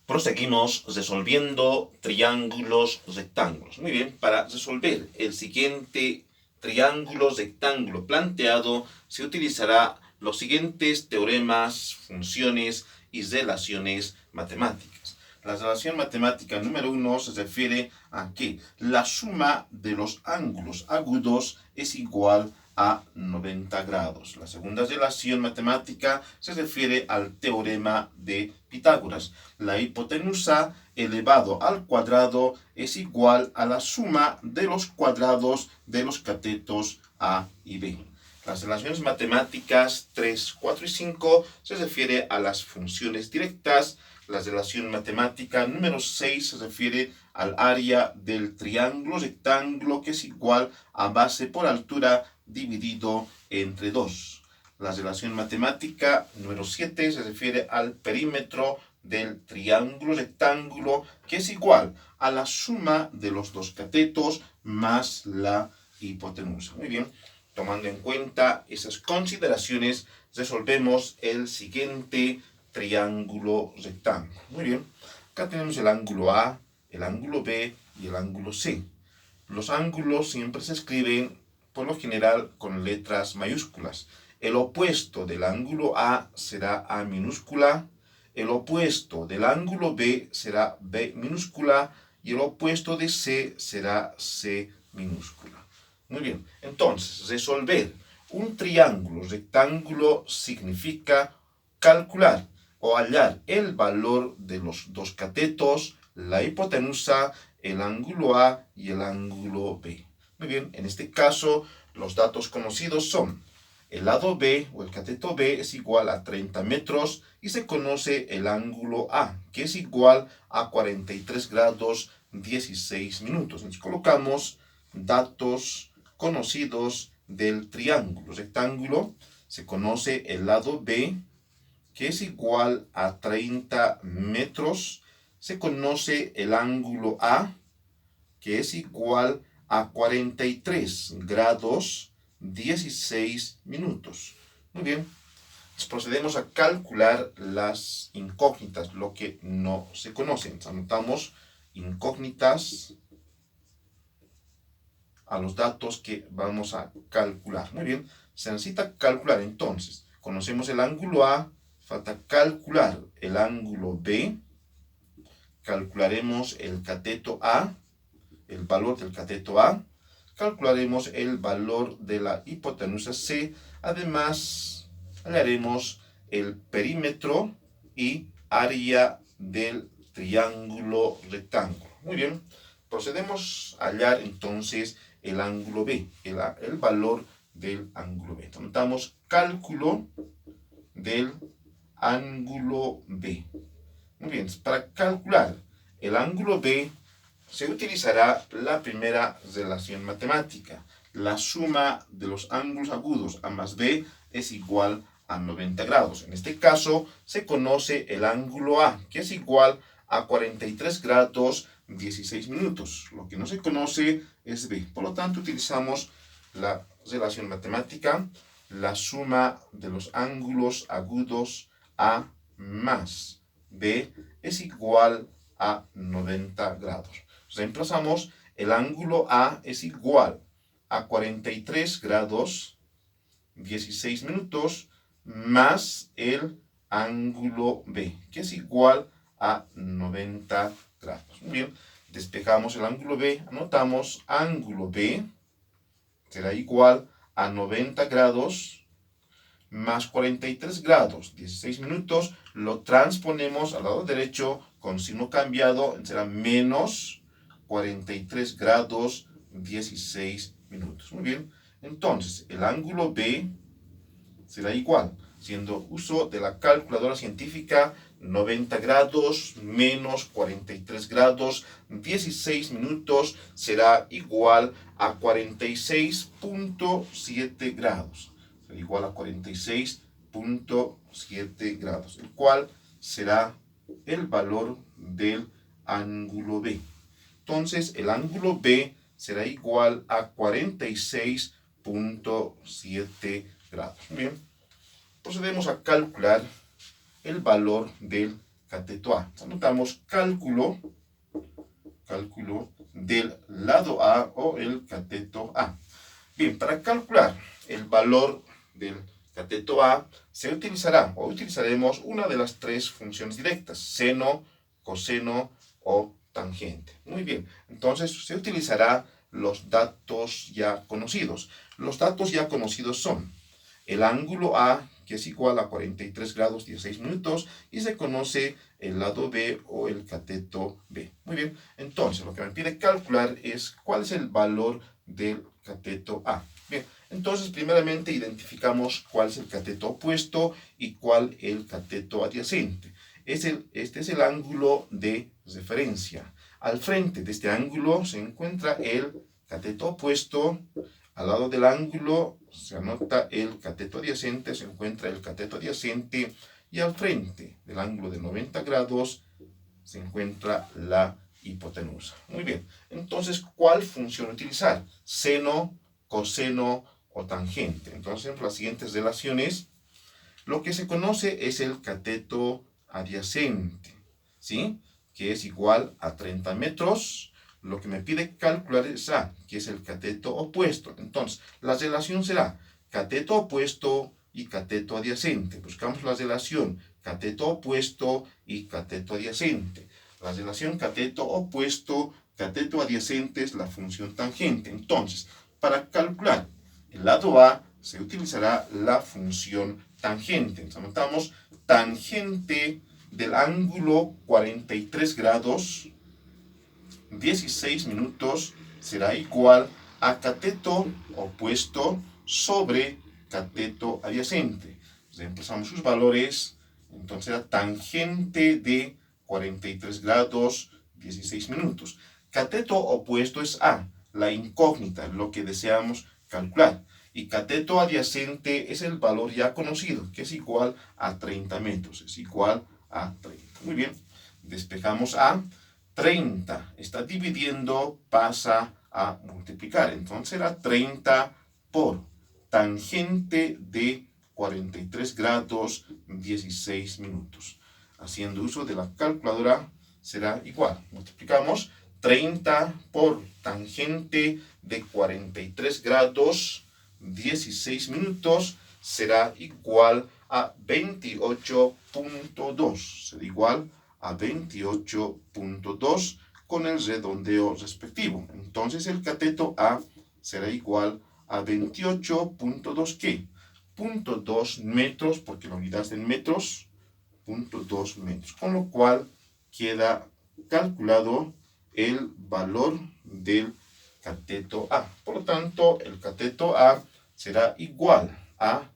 Proseguimos resolviendo triángulos rectángulos. Muy bien, para resolver el siguiente triángulo rectángulo planteado se utilizará los siguientes teoremas, funciones y relaciones matemáticas. La relación matemática número 1 se refiere a que la suma de los ángulos agudos es igual a 90 grados. La segunda relación matemática se refiere al teorema de Pitágoras. La hipotenusa elevado al cuadrado es igual a la suma de los cuadrados de los catetos A y B. Las relaciones matemáticas 3, 4 y 5 se refiere a las funciones directas. La relación matemática número 6 se refiere al área del triángulo rectángulo, que es igual a base por altura dividido entre 2. La relación matemática número 7 se refiere al perímetro del triángulo rectángulo, que es igual a la suma de los dos catetos más la hipotenusa. Muy bien, tomando en cuenta esas consideraciones, resolvemos el siguiente triángulo rectángulo. Muy bien, acá tenemos el ángulo A, el ángulo B y el ángulo C. Los ángulos siempre se escriben por lo general con letras mayúsculas. El opuesto del ángulo A será A minúscula, el opuesto del ángulo B será B minúscula y el opuesto de C será C minúscula. Muy bien, entonces resolver un triángulo rectángulo significa calcular o hallar el valor de los dos catetos, la hipotenusa, el ángulo A y el ángulo B. Muy bien, en este caso los datos conocidos son: el lado B o el cateto B es igual a 30 metros y se conoce el ángulo A, que es igual a 43 grados 16 minutos. Entonces colocamos datos conocidos del triángulo rectángulo. Se conoce el lado B, que es igual a 30 metros. Se conoce el ángulo A, que es igual a 43 grados 16 minutos. Muy bien, procedemos a calcular las incógnitas, lo que no se conocen. Anotamos incógnitas a los datos que vamos a calcular. Muy bien, se necesita calcular entonces. Conocemos el ángulo A, falta calcular el ángulo B. Calcularemos el cateto A, el valor del cateto A. Calcularemos el valor de la hipotenusa C. Además, hallaremos el perímetro y área del triángulo rectángulo. Muy bien, procedemos a hallar entonces el ángulo B, el valor del ángulo B. Notamos cálculo del ángulo B. Muy bien, para calcular el ángulo B se utilizará la primera relación matemática. La suma de los ángulos agudos A más B es igual a 90 grados. En este caso se conoce el ángulo A, que es igual a 43 grados 16 minutos. Lo que no se conoce es B. Por lo tanto, utilizamos la relación matemática. La suma de los ángulos agudos A más B es igual a 90 grados. Reemplazamos, el ángulo A es igual a 43 grados 16 minutos más el ángulo B, que es igual a 90 grados. Muy bien, despejamos el ángulo B, anotamos ángulo B será igual a 90 grados más 43 grados 16 minutos, lo transponemos al lado derecho con signo cambiado, será menos 43 grados 16 minutos. Muy bien, entonces el ángulo B será igual, siendo uso de la calculadora científica, 90 grados menos 43 grados 16 minutos será igual a 46.7 grados. Será igual a 46.7 grados, el cual será el valor del ángulo B. Entonces, el ángulo B será igual a 46.7 grados. Bien, procedemos a calcular el valor del cateto A. Anotamos cálculo del lado A o el cateto A. Bien, para calcular el valor del cateto A se utilizará o utilizaremos una de las tres funciones directas: seno, coseno o tangente. Muy bien, entonces se utilizará los datos ya conocidos. Los datos ya conocidos son el ángulo A, que es igual a 43 grados 16 minutos, y se conoce el lado B o el cateto B. Muy bien, entonces lo que me pide calcular es cuál es el valor del cateto A. Bien, entonces primeramente identificamos cuál es el cateto opuesto y cuál el cateto adyacente. Este es el ángulo de referencia. Al frente de este ángulo se encuentra el cateto opuesto. Al lado del ángulo se anota el cateto adyacente, se encuentra el cateto adyacente, y al frente del ángulo de 90 grados se encuentra la hipotenusa. Muy bien, entonces, ¿cuál función utilizar? Seno, coseno o tangente. Entonces, las siguientes relaciones, lo que se conoce es el cateto adyacente, ¿sí? Que es igual a 30 metros. Lo que me pide calcular es A, que es el cateto opuesto. Entonces, la relación será cateto opuesto y cateto adyacente. Buscamos la relación cateto opuesto y cateto adyacente. La relación cateto opuesto, cateto adyacente es la función tangente. Entonces, para calcular el lado A, se utilizará la función tangente. Entonces, anotamos tangente del ángulo 43 grados 16 minutos será igual a cateto opuesto sobre cateto adyacente. Reemplazamos sus valores, entonces era tangente de 43 grados 16 minutos. Cateto opuesto es A, la incógnita, lo que deseamos calcular. Y cateto adyacente es el valor ya conocido, que es igual a 30 metros. Es igual a 30. Muy bien, despejamos A. 30 está dividiendo, pasa a multiplicar. Entonces será 30 por tangente de 43 grados 16 minutos. Haciendo uso de la calculadora será igual. Multiplicamos 30 por tangente de 43 grados 16 minutos será igual a 28.2. Será igual a 28.2 con el redondeo respectivo. Entonces el cateto A será igual a 28.2 ¿qué? 0.2 metros, porque la unidad es en metros, 0.2 metros. Con lo cual queda calculado el valor del cateto A. Por lo tanto, el cateto A será igual a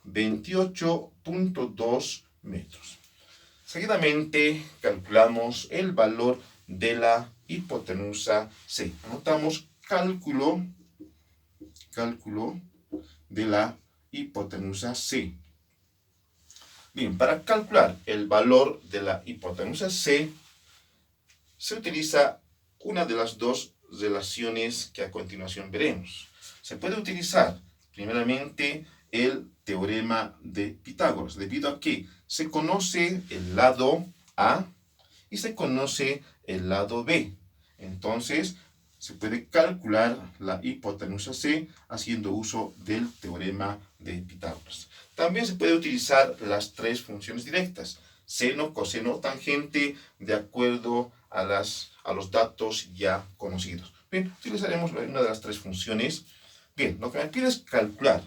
28.2 metros. Seguidamente calculamos el valor de la hipotenusa C. Anotamos cálculo de la hipotenusa C. Bien, para calcular el valor de la hipotenusa C, se utiliza una de las dos relaciones que a continuación veremos. Se puede utilizar primeramente el teorema de Pitágoras, debido a que se conoce el lado A y se conoce el lado B. Entonces, se puede calcular la hipotenusa C haciendo uso del teorema de Pitágoras. También se puede utilizar las tres funciones directas: seno, coseno, tangente, de acuerdo a los datos ya conocidos. Bien, utilizaremos una de las tres funciones. Bien, lo que me pide es calcular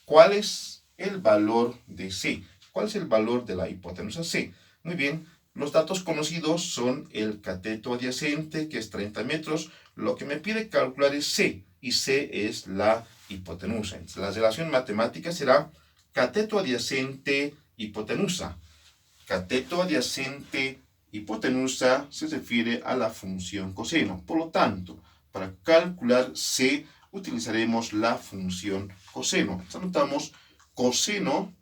cuál es el valor de C. ¿Cuál es el valor de la hipotenusa C? Muy bien, los datos conocidos son el cateto adyacente, que es 30 metros. Lo que me pide calcular es C, y C es la hipotenusa. Entonces, la relación matemática será cateto adyacente, hipotenusa. Cateto adyacente, hipotenusa se refiere a la función coseno. Por lo tanto, para calcular C, utilizaremos la función coseno. Entonces, anotamos coseno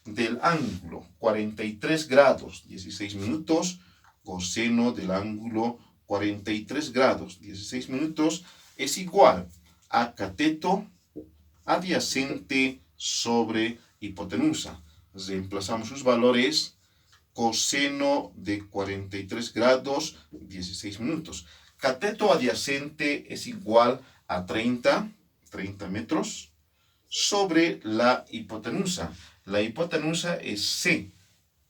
del ángulo 43 grados 16 minutos, coseno del ángulo 43 grados 16 minutos es igual a cateto adyacente sobre hipotenusa. Reemplazamos sus valores. coseno de 43 grados 16 minutos. Cateto adyacente es igual a 30 metros sobre la hipotenusa. La hipotenusa es C,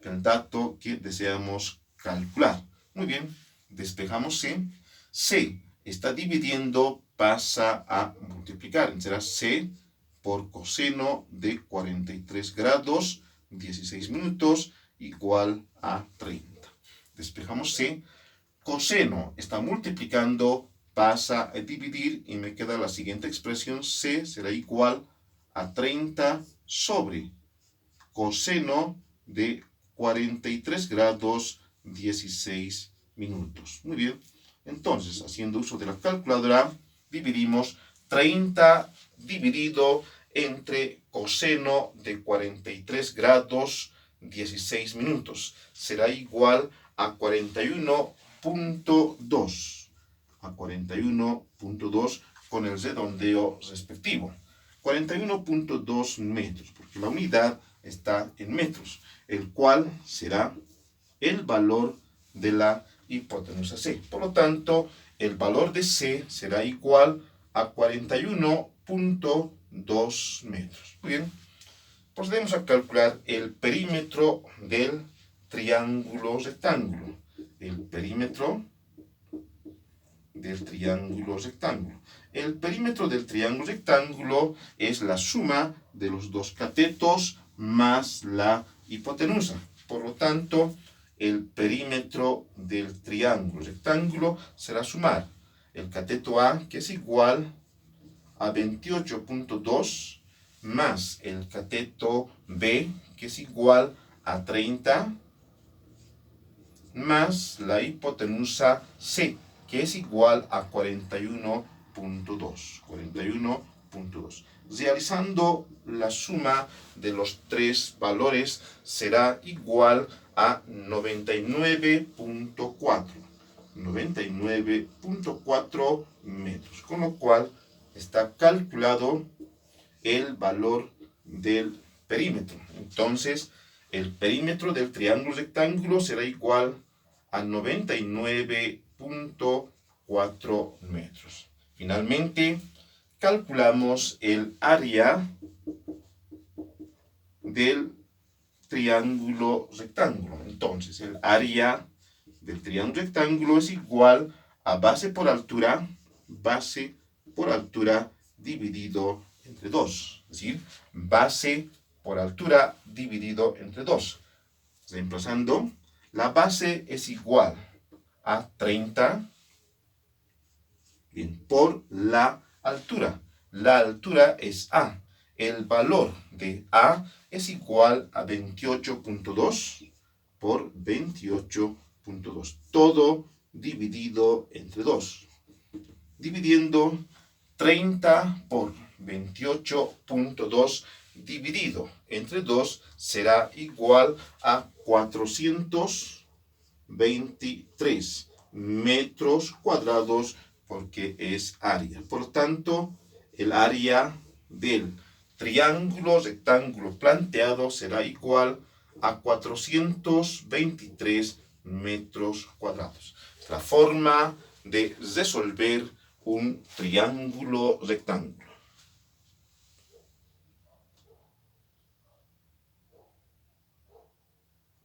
el dato que deseamos calcular. Muy bien, despejamos C. C está dividiendo, pasa a multiplicar. Será C por coseno de 43 grados 16 minutos igual a 30. Despejamos C. Coseno está multiplicando, pasa a dividir y me queda la siguiente expresión. C será igual a 30 sobre coseno de 43 grados 16 minutos. Muy bien. Entonces, haciendo uso de la calculadora, dividimos 30 dividido entre coseno de 43 grados 16 minutos. Será igual a 41.2. A 41.2 con el redondeo respectivo. 41.2 metros, porque la unidad está en metros, el cual será el valor de la hipotenusa C. Por lo tanto, el valor de C será igual a 41.2 metros. Muy bien, procedemos a calcular el perímetro del triángulo rectángulo. El perímetro del triángulo rectángulo. El perímetro del triángulo rectángulo es la suma de los dos catetos más la hipotenusa. Por lo tanto, el perímetro del triángulo rectángulo será sumar el cateto A, que es igual a 28.2, más el cateto B, que es igual a 30, más la hipotenusa C, que es igual a 41.2. Realizando la suma de los tres valores será igual a 99.4 metros, con lo cual está calculado el valor del perímetro. Entonces, el perímetro del triángulo rectángulo será igual a 99.4 metros. Finalmente, calculamos el área del triángulo rectángulo. Entonces, el área del triángulo rectángulo es igual a base por altura dividido entre 2. Es decir, base por altura dividido entre 2. Reemplazando, la base es igual a 30 bien, por la altura. La altura es A. El valor de A es igual a 28.2 por 28.2. Todo dividido entre 2. Dividiendo 30 por 28.2 dividido entre 2 será igual a 423 metros cuadrados, porque es área. Por lo tanto, el área del triángulo rectángulo planteado será igual a 423 metros cuadrados. La forma de resolver un triángulo rectángulo.